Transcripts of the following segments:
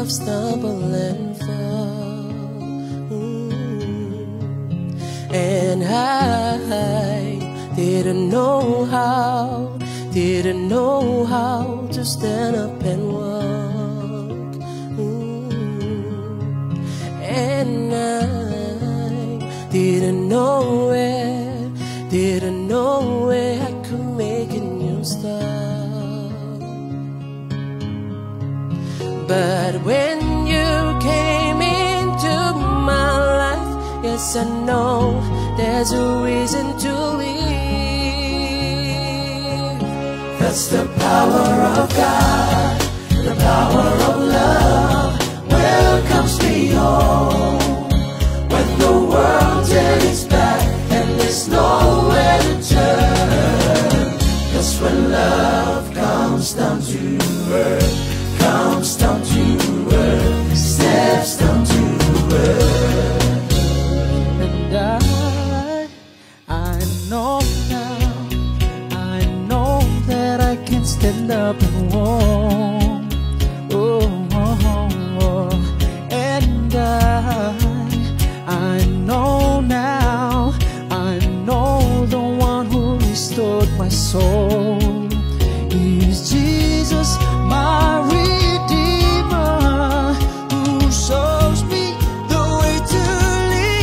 of stumble and fall. And I didn't know how to stand up and walk. And I didn't know where I could make a new start. But when you came into my life, yes, I know there's a reason to live. That's the power of God, the power of love welcomes me home. When the world turns back and there's nowhere to turn, that's when love comes down to earth, comes down to earth, steps down to earth. And I know now, I know that I can stand up and walk. Oh, and I know now, I know the one who restored my soul is Jesus, my Redeemer, who shows me the way to live.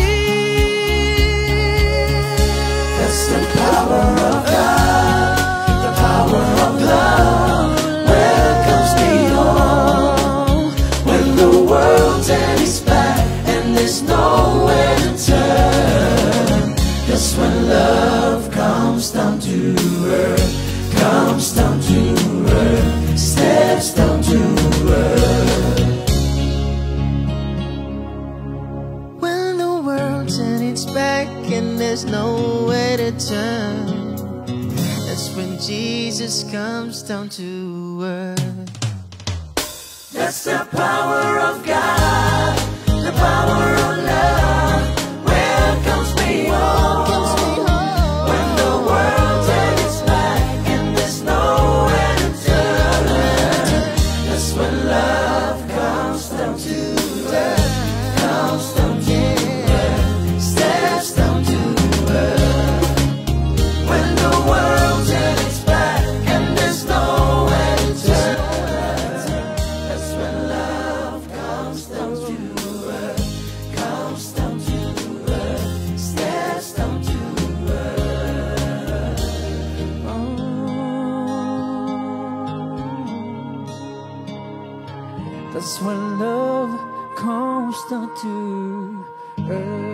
That's the power of God, the power of love welcomes me home. When the world turns back and there's nowhere to turn, that's when love comes down to earth, comes down to earth, steps down to earth. When the world turns back and there's nowhere to turn, that's when Jesus comes down to earth. That's the power of God, the power of love welcomes me home. When the world turns back and there's nowhere to turn, that's when love comes down to earth, comes down to earth, steps down to earth. When the world turns back and there's nowhere to turn, that's when love comes down to earth, comes down to earth, steps down to earth. That's when love comes down to earth.